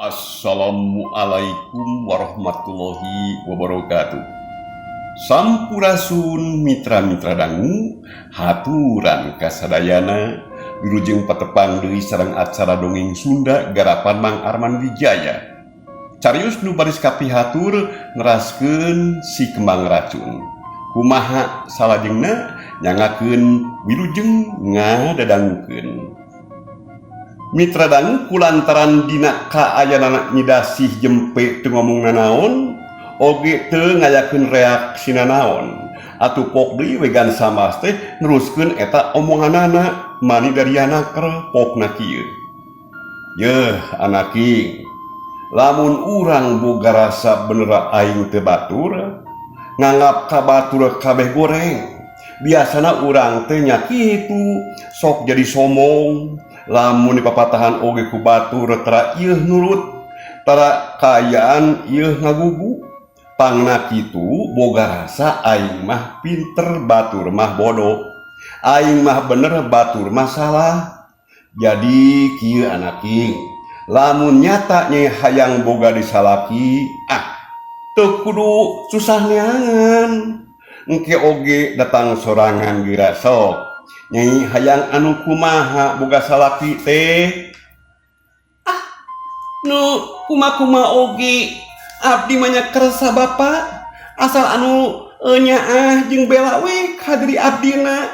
Assalamualaikum warahmatullahi wabarakatuh. Sampurasun mitra-mitra dangu, haturan kasadayana, wilujeng patepang deui sareng acara dongeng Sunda garapan Mang Arman Wijaya. Carios nu baris kapihatur neraskeun si kembang racun. Kumaha salajengna nyangakeun wilujeng ngadadangukeun. Mitra dangu kulantaran dina kaayana nyidasih jempe teu ngomong nanaon, oge teu ngayakeun reaksina naon. Atupok deui wegan samas teh neruskeun eta omonganana mani dari anaker pokna kieu. Yeuh anaki, lamun urang boga rasa bener aing teu batur, nganggap ka batur kabeh goreng. Biasana urang teh nya kitu, sok jadi somong. Lamun dipapatahan oge ku batur tara ieuh nurut, tara kayaan ieuh ngagugu. Pangna kitu boga rasa aing mah pinter, batur mah bodoh. Aing mah bener, batur mah salah. Jadi kieu anaki, lamun nyata nyai hayang boga disalaki, teu kudu susah neangan. Engke oge datang sorangan geura sok. Nyai hayang anu kumaha boga salaki teh? Nu kuma-kuma oge abdi mah nya kersa bapa, asal anu nyaah jeung bela we kadiri abdina.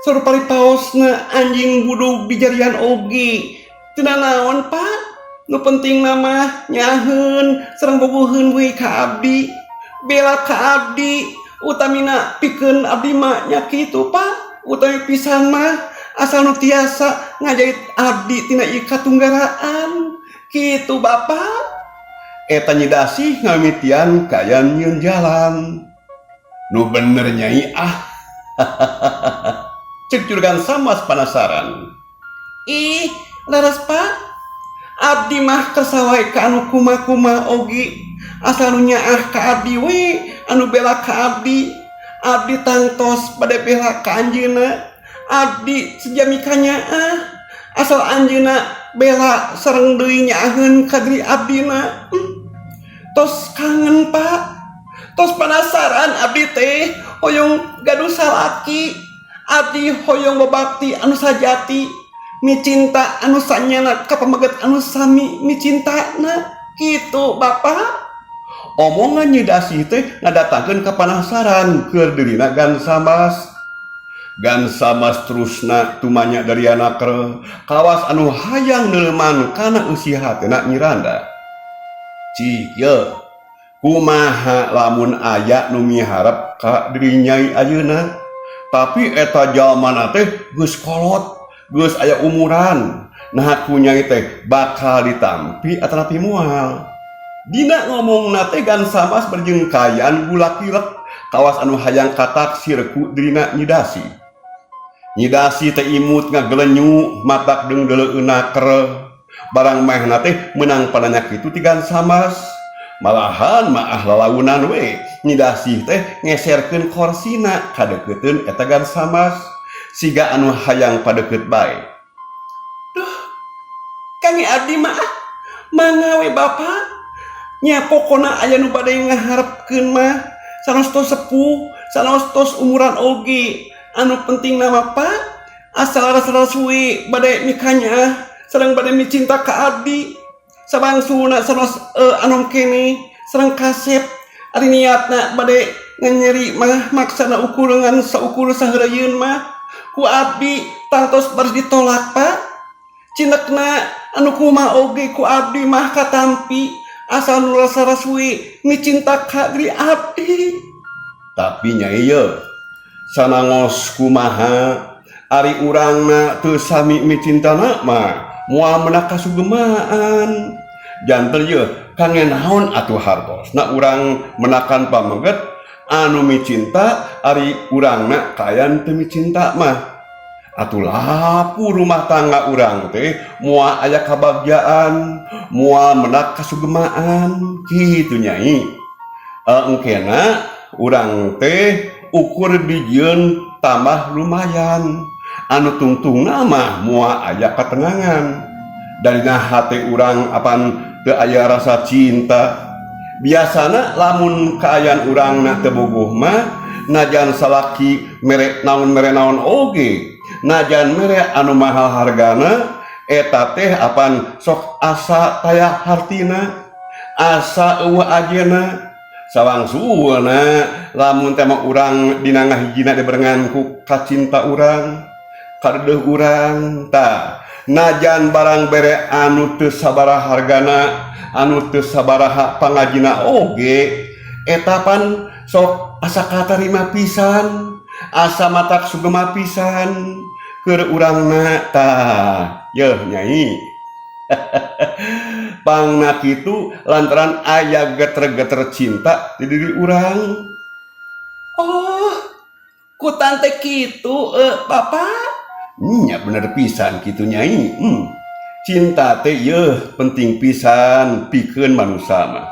Saur paripaosna anjing budug bijarian oge teu naon Pak. Nu penting mah nyaheun sareng bogoheun we ka abdi, bela ka abdi, utamina pikeun abdi mah nya kitu Pak. Utami pisan mah asal nu tiasa ngajait abdi tina ieu katunggaraan kitu Bapak. Eta nyidasih ngamitian kayan nyieun jalan. Nu bener nyai Cek juragan samas penasaran. Ih, leres Pak. Abdi mah kersa wae ka anu kuma-kuma oge. Asal nu nyaah ka abdi we, anu bela ka abdi. Abdi tangtos bade bela ka anjeunna. Abdi sejami ka nyaah. Asal anjeunna bela sareng deui nyaaheun ka diri abdina. Tos kangen Pak. Tos penasaran abdi teh hoyong gaduh salaki. Abdi hoyong babakti anu sajati, micinta anu sanyana ka pamaget anu sami micintana. Kitu Bapak. Omongan nyidasih teh ngadatangkeun kapanasaran keur dirina Gansamas. Gansamas terusna tumanya dari anaker kawas anu hayang neuleman kana eusihatna Miranda. Cik ye, kumaha lamun aya nu miharep ka diri Nyai ayeuna, tapi eta jalmana teh geus kolot, geus aya umuran. Nah ku Nyai teh bakal ditampi atanapi moal. Dina ngomong nate Gansamas berjengkayan gula kilek kawas anu hayang kataksir ku dirina Nyidasi. Nyidasi teh imut ngagelenyu matak deung deuleueun naker. Barang meh nate menang padanya kitu ti Gansamas. Malahan maah lalaunan we Nyidasi teh ngeserkeun korsina kadeukeuteun eta Gansamas siga anu hayang padeukeut bae. Duh, kami abdi mah mangawe Bapak. Nya pokona aya nu bade ngaharepkeun mah sanostos sepuh, sanostos umuran oge. Anu penting nama Pak, asal ras-ras we bade mikanya sareng bade micinta ka abdi. Sabangsuna sanos anom kene sareng kasep ari niatna bade nganyeri mah maksana ukurangan saukur saheureuyeun mah ku abdi tangtos baris ditolak Pak. Cinekna anu kumaha oge ku abdi mah katampi. Asal nu rasa-ras we micinta ka diri abdi. Tapi Nyai ye, sanangos kumaha ari urangna teu sami micintana mah moal meunang kasugemaan. Janten ye kangen naon atuh hartosna urang menakan pamaget anu micinta ari urangna kayan teu micinta mah. Atuh lapu rumah tangga urang teh moal aya kabagjaan, moal menak kasugemaan kitu Nyai. Engkena urang teh ukur dijieun tambah lumayan, anu tungtungna mah moal aya katenangan. darina hati urang apan teu aya rasa cinta. Biasana lamun kaayaan urang na teu bogoh mah najan salaki mere naon oge, najan mere anu mahal hargana eta teh apan sok asa taya hartina, asa eueuh ajena. Sawangsulna lamun teh mah urang dina ngahijina diberengan ku kacinta urang, kadeuh urang tah najan barang bere anu teu sabaraha hargana, anu teu sabaraha pangajina oge, eta pan sok asa katarima pisan, asa matak sugema pisan keur urangna tah. Yeuh Nyai. Pangna kitu lantaran aya geter-geter cinta di diri urang. Oh, ku tante kitu Bapak. Nya bener pisan kitu Nyai. Cinta teh yeuh penting pisan pikeun manusia mah.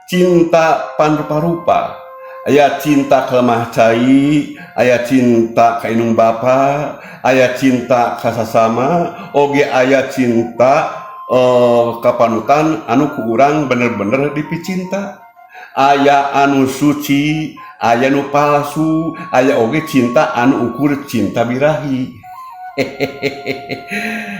Cinta pan rupa-rupa. Aya cinta ka lemah cai, aya cinta ka inung bapa, aya cinta ka sasama, oge aya cinta ka panutan anu ku urang bener-bener dipicinta. Aya anu suci, aya nu palsu, aya oge cinta anu ukur cinta birahi.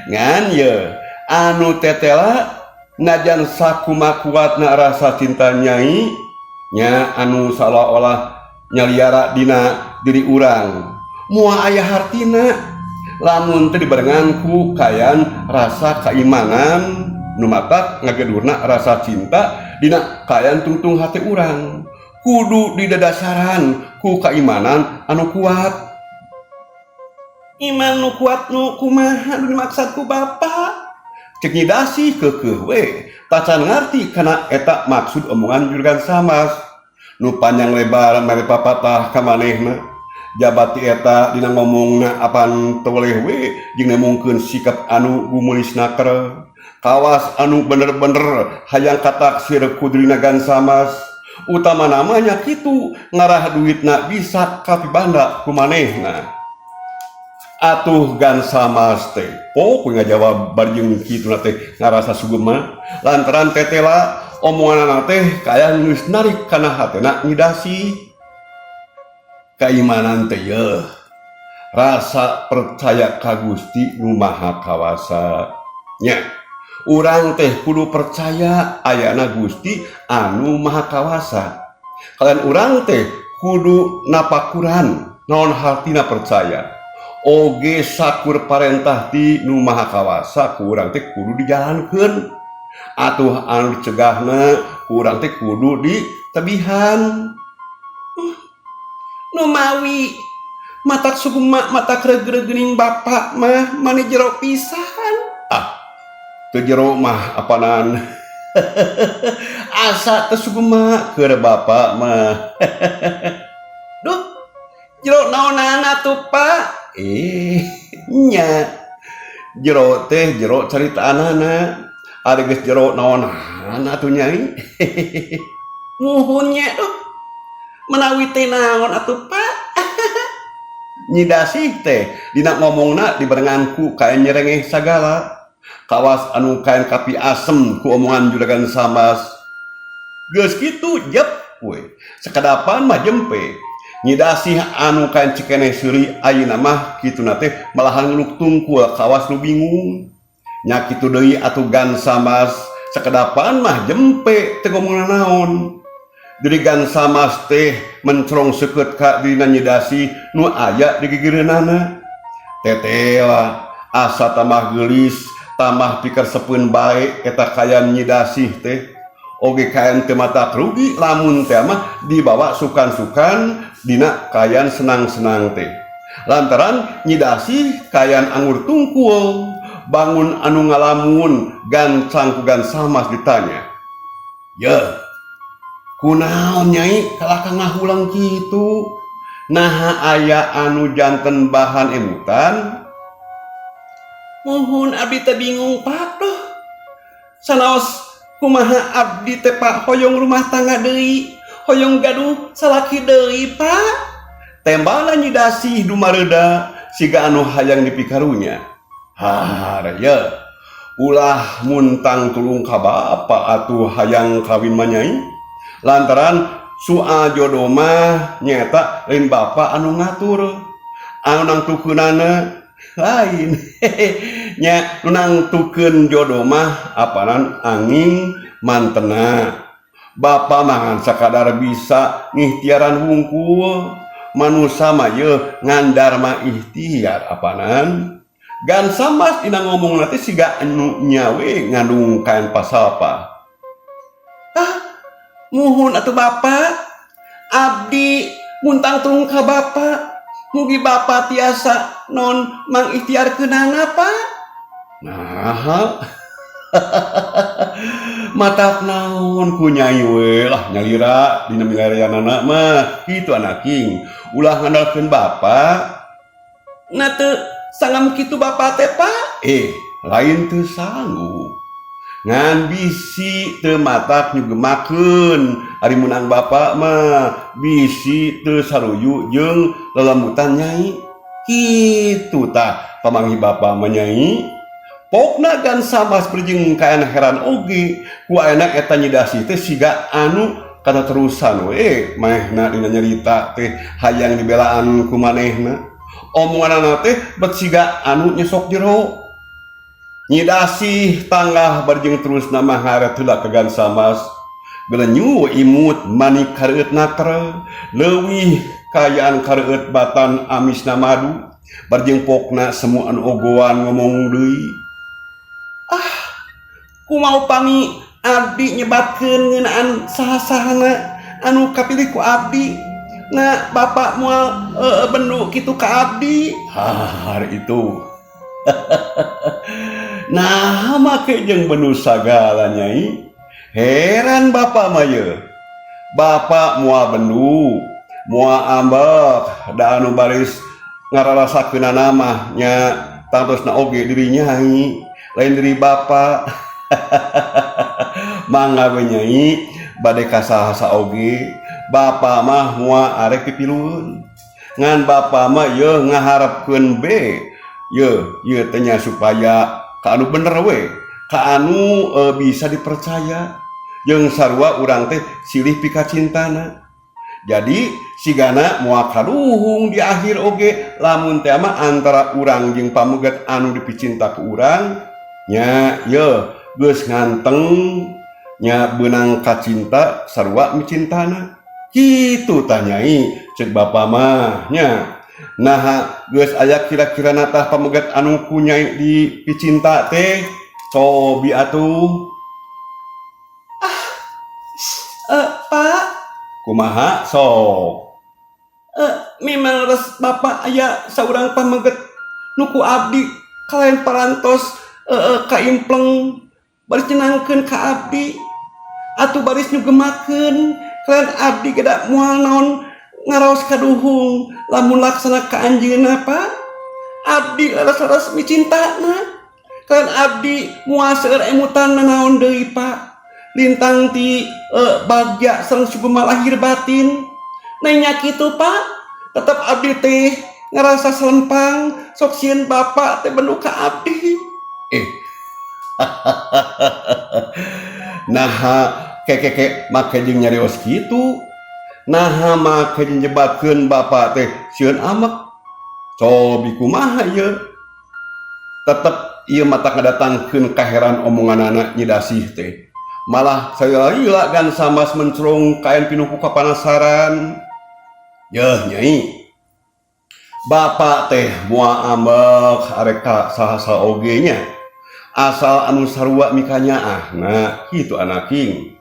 Ngan ye anu tetela najan sakumaha kuatna rasa cinta Nyai nya anu seolah-olah nyaliara dina diri urang moal aya hartina lamun teu dibarengan ku kaayaan rasa keimanan nu matak ngagedurna rasa cinta dina kaayaan tungtung hati urang kudu didadasaran ku keimanan anu kuat. Iman nu kuat nu kumaha nu dimaksud ku Bapak? Cek Nyi Dasih keukeuh we tacan ngarti kana eta maksud omongan juragan Samas nu panjang lebar mere papatah ka manehna jabati eta dina ngomongna apan teu boleh we jeung nemungkeun sikap anu gumulisna keur kawas anu bener-bener hayang kataksir ku juragan Samas utama namanya kitu ngarah duitna bisa kapibanda ku manehna. Atuh Gan Samas teh pok ngajawab barjeung kitu teh ngarasa sugema lantaran tetela omonganna teh kaya geus narik kana hatena Nyi Dasih. Keimanan teh yeuh rasa percaya ka Gusti Nu Maha Kawasa nya urang teh kudu percaya ayana Gusti anu Maha Kawasa kalian urang teh kudu napakuran naon hartina percaya oge sakur parentah ti Nu Maha Kawasa ku urang teh kudu dijalankeun atuh anu dicegahna ku urang teh kudu ditebihan. Nu mawi matak sugema matak reug-reugening Bapak mah mani jero pisan. Teu jero mah apanan asa teu sugema keur Bapak mah. Duh jero naonana tuh Pak? Nya jero teh jero caritaanana ari geus jero naonana atuh Nyai. Nuhun nya duh menawi teh naon atuh Pak? Nyi Dasih teh dina ngomongna dibarengan ku kaen nyerengeh sagala kawas anu kaen kapi asem ku omongan juragan Samas geus kitu jep we sakadapan mah jempe Nyi Dasih anu kaen cikeneh seuri ayeuna mah kituna teh malahan ngluk tungkul kawas nu bingung nya kitu deui atuh Gan Samas sakadapan mah jempe teu ngomongna naon. Jadi Gan Samas teh mencorong seukeut ka dina Nyi Dasih nu aya di gigireunana tetela asa tamah geulis tamah pikerseupeun bae eta kayan Nyi Dasih teh oge kaen teu matak rugi lamun teh mah dibawa sukan-sukan dina kayan senang-senang teh lantaran Nyi Dasih kayan anggur tungkul bangun anu ngalamun gancang ku Gan Samas ditanya yeuh kunaon Nyai kalaka ngahulang kitu naha aya anu janten bahan emutan. Muhun abdi teh bingung Pak doh sanaos kumaha abdi teh Pak hoyong rumah tangga deui hoyong gaduh salaki deui Pak. Tembala Nyi Dasih dumareuda siga anu hayang dipikarunya. Haraya ulah muntang tulung ka bapa atuh hayang kawin manyai lantaran sua jodoh mah nyata lain bapa anu ngatur anu nangtukeunana lain nya nu nangtukeun jodoh mah apanan angin mantena bapa mangan sakadar bisa ngikhtiaran wungkul manusia mah ye ngandar mah ikhtiar apanan gan samas dina ngomong nanti siga anu nyawe ngandung kain pasal apa muhun atuh bapak abdi muntang tulung ka bapak mugi bapak tiasa non mangikhtiarkeunana pak. Nah matak naon ku nyai we lah nyalira dina milarianana mah kitu anaking ulah ngandalkeun bapa Na teu sangam kitu bapak teh pak. lain teu sanggup ngan bisi teu matak nyugemakeun ari menang bapa mah bisi teu saruyu jeung lelembutan nyai kitu tah pamanggi bapa mah nyai pokna gan samas berjeng kaen heran oge ku ayeuna eta nyidasi teh siga anu kana terusan we manehna dina nyarita teh hayang dibelaan ku manehna omonganna teh bet siga anu nyesok jero nyidasi tanggah berjeng terus nama haret heula kegan samas gelenyu imut manik kareueut natre leuwih kayaan kareueut batan amisna madu berjeng pokna semu anu ogoan ngomong deui Ku mau pangi abdi nyebatkeun ngeunaan saha-sahana anu kapilih ku abdi na bapak moal bendu kitu ka abdi. Hari itu nah make jeung bendu sagala nyai heran bapak mah ye bapak moal bendu moal ambek da anu baris ngararasakeunana mah nya tangtosna oge diri nyai lain diri bapak mangga we nyai bade kasaha oge bapa mah moal arek pipiluhun ngan bapa mah ye ngaharepkeun be ye teh nya supaya ka anu bener we ka anu bisa dipercaya jeung sarua urang teh silih pika cintana jadi sigana moal kaluhung di akhir oge lamun teh mah antara urang jeung pamuget anu dipicinta ku urang nya ye geus nganteng nya beunang kacinta sarua micintana kitu tah nyai ceuk bapa mah nya nah geus aya kira-kira natah pamegat anu ku nyai di picinta teh cobi atuh Pak kumaha sok memang res bapak aya saurang pameget nuku abdi kalayan parantos kaimpleng baris nyenangkeun ka abdi atuh baris nyugemakeun kalian abdi gedak moal naon ngaraos kaduhung lamun laksana ka anjeunna pak abdi laras-laras micintana kalian abdi moal seueur emutan naon deui pak lintang ti bagja sareng sugema lahir batin nanya kitu pak tetep abdi teh ngerasa selempang sok sieun bapak teh bendu ka abdi nah keke make jeung nyarios kitu nah make nyebatkeun bapa teh sieun amek cobi kumaha ieu tetep ieu mata ngadatangkeun kaheran omonganana nyidasih teh malah saya lila gan samas mencrong kain pinuku kapanasaran yeuh nyai bapa teh moal ambek arek saha-saha oge nya asal anu sarua mikanya nah kitu anaking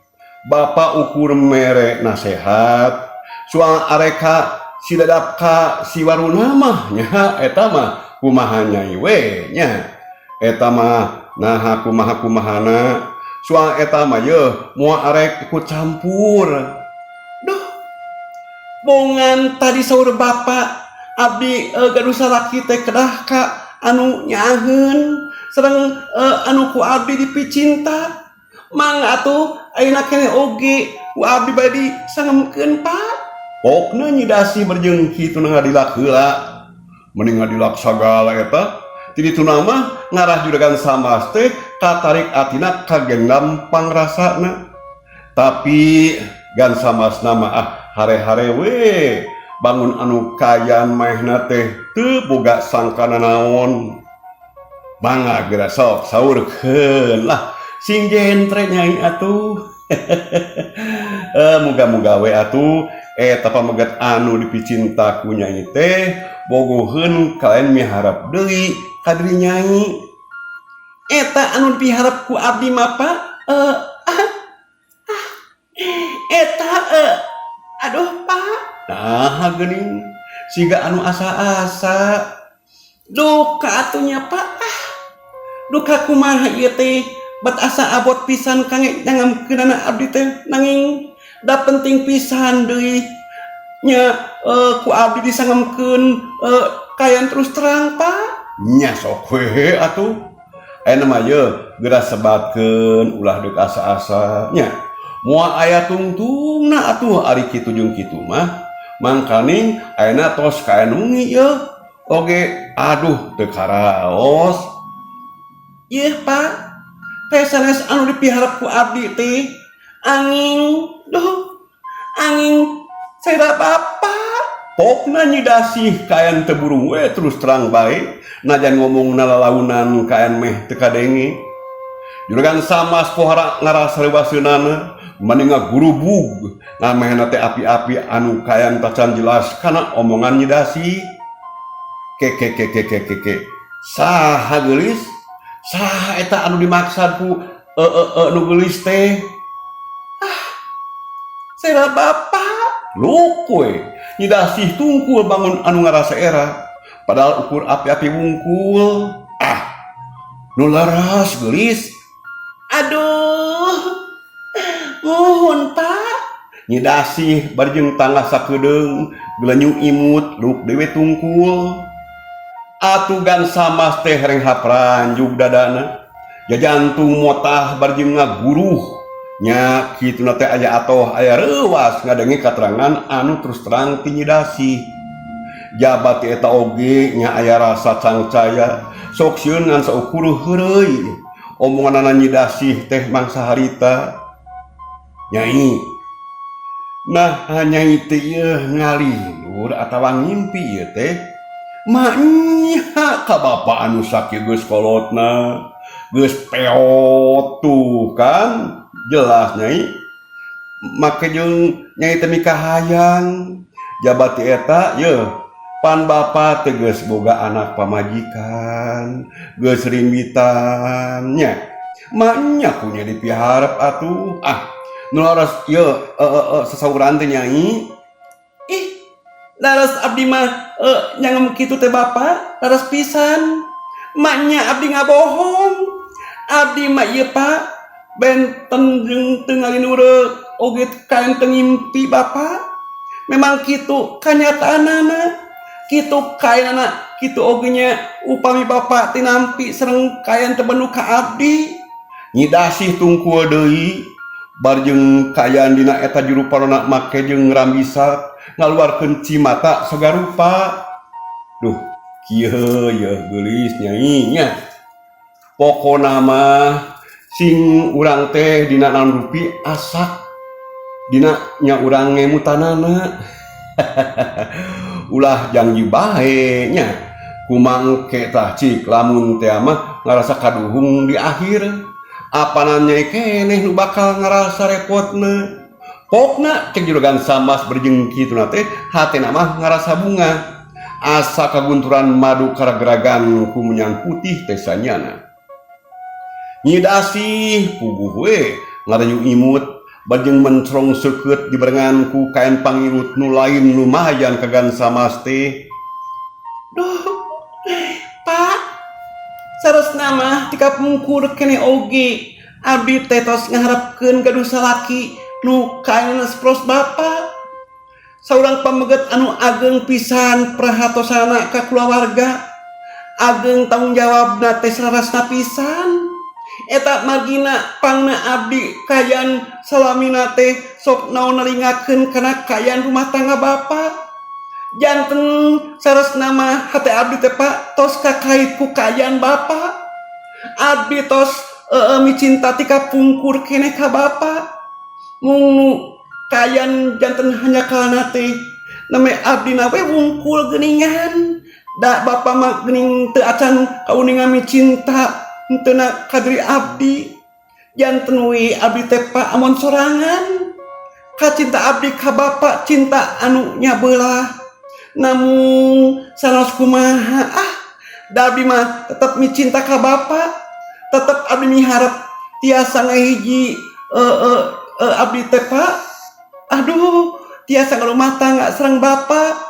bapa ukur mere nasehat soal areka si dadap ka si waruna mah nya eta mah kumaha nyai we nya eta mah nah kumaha-kumahana soal eta mah ye moal arek ikut campur duh bongan tadi saur bapak abdi gaduh salaki teh kedah ka anu nyaheun sareng anu ku abdi dipicinta mangga atuh ayeuna keneh oge ku abdi bade sangemkeun pak pokna nyidasi berjeng kitu ngadilak heula mending ngadilak sagala eta Jadi itu nama ngarah juragan samas teh katarik atina kagenggam pangrasana. Tapi gan samas nama hare-hare we bangun anu kayan maehna teh teu boga sangkana naon. Mangga geura sok saurkeun lah sing jentre nyai atuh. Muga-muga we atuh eta pamegat anu dipicinta ku nyai teh bogoheun kalian miharap deui ka diri nyai. Eta anu diharap ku abdi mah Pak. Eta aduh Pak. Nah geuning siga anu asa-asa. Duh kaatunya Pak. Duh kumaha ieu teh bat asa abot pisan kange nyangamkeunana abdi teh nanging da penting pisan deui nya ku abdi disangamkeun kayan terus terang Pak. Nya sok we atuh. Ayeuna mah ye geura sebatkeun ulah deuk asa-asa nya. Moal aya tungtungna atuh ari kitu jeung kitu mah. Mangkaning ayeuna tos kae nungi ye oge aduh teu karaos. Ieu Pak, teh sanes anu dipiharap ku abdi teh angin saira Bapak. Pokna nyidasih kayan teu burung we terus terang bae. Najan ngomong nalalaunan kayan meh teu kadenge. Juragan samas pohara ngarasa leuwaseunana mending ngagurubug ngamehna teh api-api anu kayan tacan jelas kana omongan nyidasih. Ke. Saha geulis? Saha eta anu dimaksud ku nu geulis teh? Saira Bapak. Luk we, nyidasih tungkul bangun anu ngarasa era. Padahal ukur api-api wungkul. Nu laras geulis. Aduh. Muhun Pak. Nyidasih barjeng tangah sakedeung gelenyu imut luk dewe tungkul. Atuh gan samas teh hereng hapranjug dadana. Jajantung motah barjeng ngaguruh. Nya kituna teh aya atoh aya reuwas ngadengi katerangan anu terus terang ti nyidasih. Jabat eta oge nya aya rasa cangcaya sok sieun ngan saukuruh heureuy omonganna nyidasih teh mangsa harita. Nyai, nah nyai teh ieu ngaliwur atawa ngimpi ieu teh? Maknya ka bapa anu sakieu geus kolotna, geus peot tuh kan jelas nyai. Make jeung nyai teh mikah hayang jabat eta yeuh pan bapa teh geus boga anak pamajikan, geus rimbitan nya. Maknya punya dipiharap atuh. Nu laras ieu sasauran teh nyai. Laras abdi mah nyangem kitu teh Bapak, laras pisan. Maknya abdi ngabohong. Abdi mah ieu Pak, benten jeung teu ngalinureuk oge kaen teu ngimpi Bapak. Memang kitu kanyataanana. Kitu kayanana, kitu oge nya upami Bapak tinampi sareng kayan teu benu ka abdi. Nyidasih tungkul deui barjeng kayan dina eta juru parona make jeung rambisak ngaluarkeun cimata sagarupa. Duh, kieu yeuh geulis nyai nya. Pokona mah sing urang teh dina naon rupi asak dina nya urang ngemutanana. Ulah janji bae nya kumangke tah cik lamun teh mah ngarasa kaduhung di akhir apanan nyai keneh nu bakal ngarasa repotna. Pokna cek juragan samas berjeng kituna teh hatena mah ngarasa bunga asa kagunturan madu karageragan ku menyang putih teh sanyana. Nyidasih puguh we ngarayu imut bajeng mencrong seukeut dibarengan ku kain pangirut nu lain lumayan kagan samas teh. Duh, Pak, saresna mah tika pungkur kene oge abdi teh tos ngaharepkeun gaduh salaki nu kainana sepros Bapak. Saurang pameget anu ageng pisan prahatosana ka kulawarga, ageng tanggung jawabna teh sarasna pisan. Eta margina pangna abdi kayan salamina teh sok naon nalingakeun kana kayan rumah tangga Bapak. janten sares nama hati abdi teh Pak tos kakait ku kayan Bapak. Abdi tos micinta tika pungkur kene ka Bapak. Mung kayan janten hanya kalana teh name abdi na we wungkul geuningan. Da Bapak mah geuning teu acan kauningan micinta henteu na kadri abdi. Janten we abdi teh Pak amon sorangan ka cinta abdi ka Bapak cinta anu nya beulah. Namun sanes kumaha da abdi mah tetep micinta ka Bapak, tetep abdi miharep tiasa ngahiji abdi teh Pak. Aduh, tiasa ngarumah tangga sareng Bapak.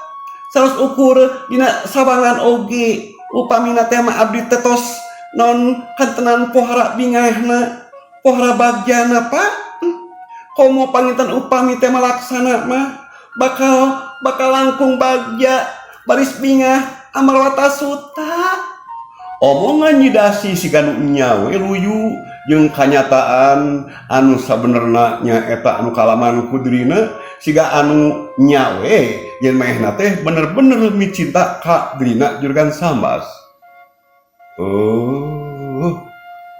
Sanes ukur dina sawangan oge upamina teh mah abdi teh tos non kantenan pohara bingahna, pohara bagjana Pak. Komo panginten upami teh malaksana mah bakal langkung bagja baris bingah amarwata suta. Omongan nyidasi si ganu nyawe luyu jeung kanyataan anu sabenerna nya eta anu kalaman kudrina siga anu nyawe yen mehna teh bener-bener micinta ka drina jurgan sambas.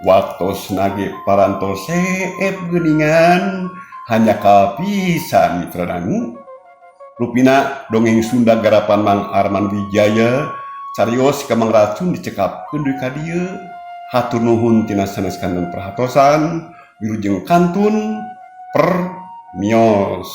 Waktos nage parantos seep geuningan hanya kapisan mitra. Rupina dongeng Sunda garapan Mang Arman Wijaya carios ka Mang Racun dicekapkeun deui ka dieu. Hatur nuhun tina sanes kanten perhatosan wilujeng kantun permios.